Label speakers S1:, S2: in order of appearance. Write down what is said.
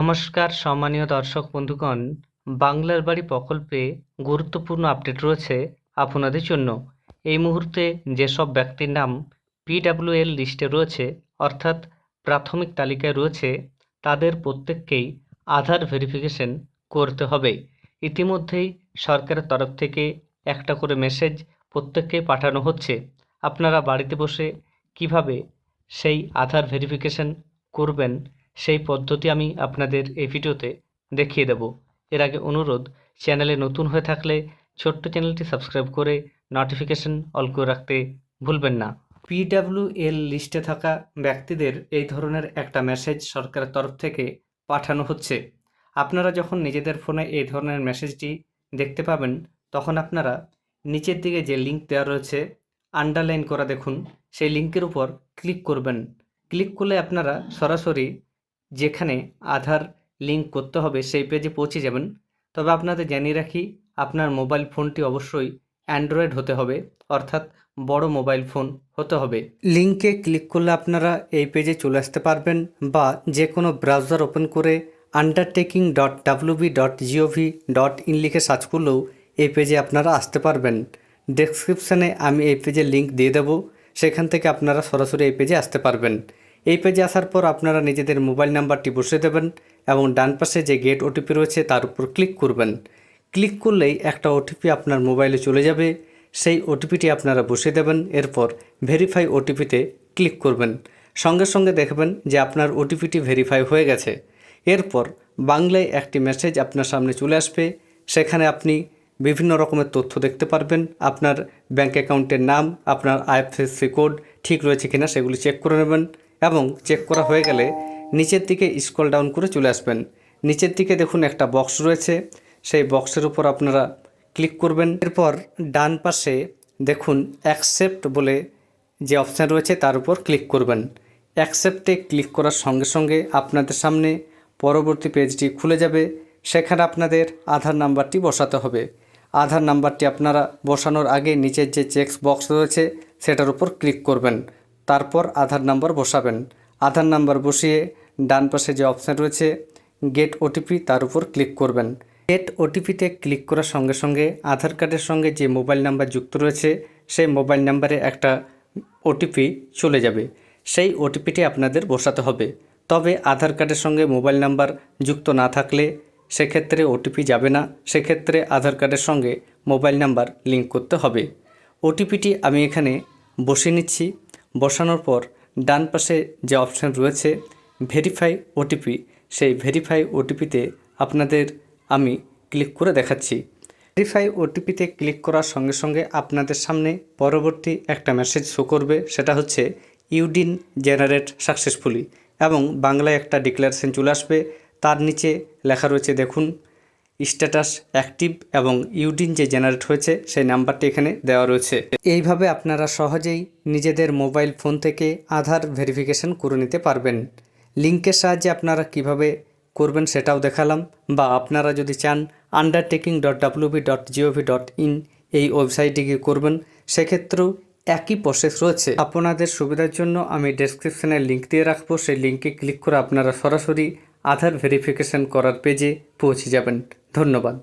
S1: নমস্কার সম্মানীয় দর্শক বন্ধুগণ, বাংলার বাড়ি প্রকল্পে গুরুত্বপূর্ণ আপডেট রয়েছে আপনাদের জন্য। এই মুহূর্তে যেসব ব্যক্তির নাম পিডাব্লিউএল লিস্টে রয়েছে, অর্থাৎ প্রাথমিক তালিকায় রয়েছে, তাদের প্রত্যেককেই আধার ভেরিফিকেশন করতে হবে। ইতিমধ্যেই সরকারের তরফ থেকে একটা করে মেসেজ প্রত্যেককে পাঠানো হচ্ছে। আপনারা বাড়িতে বসে কিভাবে সেই আধার ভেরিফিকেশন করবেন সেই পদ্ধতি আমি আপনাদের এই ভিডিওতে দেখিয়ে দেব। এর আগে অনুরোধ, চ্যানেলে নতুন হয়ে থাকলে ছোট্ট চ্যানেলটি সাবস্ক্রাইব করে নোটিফিকেশন অল করে রাখতে ভুলবেন না। পিডাব্লিউএল লিস্টে থাকা ব্যক্তিদের এই ধরনের একটা মেসেজ সরকারের তরফ থেকে পাঠানো হচ্ছে। আপনারা যখন নিজেদের ফোনে এই ধরনের মেসেজটি দেখতে পাবেন, তখন আপনারা নিচের দিকে যে লিঙ্ক দেওয়া রয়েছে আন্ডারলাইন করা দেখুন, সেই লিঙ্কের উপর ক্লিক করবেন। ক্লিক করলে আপনারা সরাসরি যেখানে আধার লিঙ্ক করতে হবে সেই পেজে পৌঁছে যাবেন। তবে আপনাদের জানিয়ে রাখি, আপনার মোবাইল ফোনটি অবশ্যই অ্যান্ড্রয়েড হতে হবে, অর্থাৎ বড় মোবাইল ফোন হতে হবে। লিঙ্কে ক্লিক করলে আপনারা এই পেজে চলে আসতে পারবেন, বা যে কোনো ব্রাউজার ওপেন করে undertaking.wb.gov.in লিখে সার্চ করলেও এই পেজে আপনারা আসতে পারবেন। ডেসক্রিপশানে আমি এই পেজের লিঙ্ক দিয়ে দেবো, সেখান থেকে আপনারা সরাসরি এই পেজে আসতে পারবেন। এই পেজে আসার পর আপনারা নিজেদের মোবাইল নাম্বারটি বসিয়ে দেবেন এবং ডান পাশে যে গেট ওটিপি রয়েছে তার উপর ক্লিক করবেন। ক্লিক করলেই একটা ওটিপি আপনার মোবাইলে চলে যাবে, সেই ওটিপিটি আপনারা বসিয়ে দেবেন। এরপর ভেরিফাই ওটিপিতে ক্লিক করবেন। সঙ্গে সঙ্গে দেখবেন যে আপনার ওটিপিটি ভেরিফাই হয়ে গেছে। এরপর বাংলায় একটি মেসেজ আপনার সামনে চলে আসবে, সেখানে আপনি বিভিন্ন রকমের তথ্য দেখতে পারবেন। আপনার ব্যাঙ্ক অ্যাকাউন্টের নাম, আপনার আইএফএসসি কোড ঠিক রয়েছে কিনা সেগুলি চেক করে নেবেন, এবং চেক করা হয়ে গেলে নিচের দিকে স্ক্রল ডাউন করে চলে আসবেন। নিচের দিকে দেখুন একটা বক্স রয়েছে, সেই বক্সের উপর আপনারা ক্লিক করবেন। এরপর ডান পাশে দেখুন অ্যাকসেপ্ট বলে যে অপশান রয়েছে তার উপর ক্লিক করবেন। অ্যাকসেপ্টে ক্লিক করার সঙ্গে সঙ্গে আপনাদের সামনে পরবর্তী পেজটি খুলে যাবে। সেখানে আপনাদের আধার নাম্বারটি বসাতে হবে। আধার নাম্বারটি আপনারা বসানোর আগে নিচের যে চেক বক্স রয়েছে সেটার উপর ক্লিক করবেন, তারপর আধার নাম্বার বসাবেন। আধার নাম্বার বসিয়ে ডান পাশে যে অপশান রয়েছে গেট ওটিপি তার উপর ক্লিক করবেন। গেট ওটিপিতে ক্লিক করার সঙ্গে সঙ্গে আধার কার্ডের সঙ্গে যে মোবাইল নাম্বার যুক্ত রয়েছে সেই মোবাইল নাম্বারে একটা ওটিপি চলে যাবে। সেই ওটিপিটি আপনাদের বসাতে হবে। তবে আধার কার্ডের সঙ্গে মোবাইল নাম্বার যুক্ত না থাকলে সেক্ষেত্রে ওটিপি যাবে না, সেক্ষেত্রে আধার কার্ডের সঙ্গে মোবাইল নাম্বার লিঙ্ক করতে হবে। ওটিপিটি আমি এখানে বসিয়ে নিচ্ছি। বসানোর পর ডান পাশে যে অপশান রয়েছে ভেরিফাই ওটিপি, সেই ভেরিফাই ওটিপিতে আপনাদের আমি ক্লিক করে দেখাচ্ছি। ভেরিফাই ওটিপিতে ক্লিক করার সঙ্গে সঙ্গে আপনাদের সামনে পরবর্তী একটা মেসেজ শো করবে, সেটা হচ্ছে ইউডিন জেনারেট সাকসেসফুলি, এবং বাংলায় একটা ডিক্লারেশন চলে আসবে। তার নিচে লেখা রয়েছে দেখুন স্ট্যাটাস অ্যাক্টিভ, এবং ইউডিন যে জেনারেট হয়েছে সেই নাম্বারটি এখানে দেওয়া রয়েছে। এইভাবে আপনারা সহজেই নিজেদের মোবাইল ফোন থেকে আধার ভেরিফিকেশন করে নিতে পারবেন। লিঙ্কের সাহায্যে আপনারা কিভাবে করবেন সেটাও দেখালাম, বা আপনারা যদি চান undertaking.wb.gov.in এই ওয়েবসাইটে গিয়ে করবেন, সেক্ষেত্রেও একই প্রসেস রয়েছে। আপনাদের সুবিধার জন্য আমি ডেসক্রিপশানে লিঙ্ক দিয়ে রাখবো, সেই লিঙ্কে ক্লিক করে আপনারা সরাসরি আধার ভেরিফিকেশন করার পেজে পৌঁছে যাবেন। ধন্যবাদ।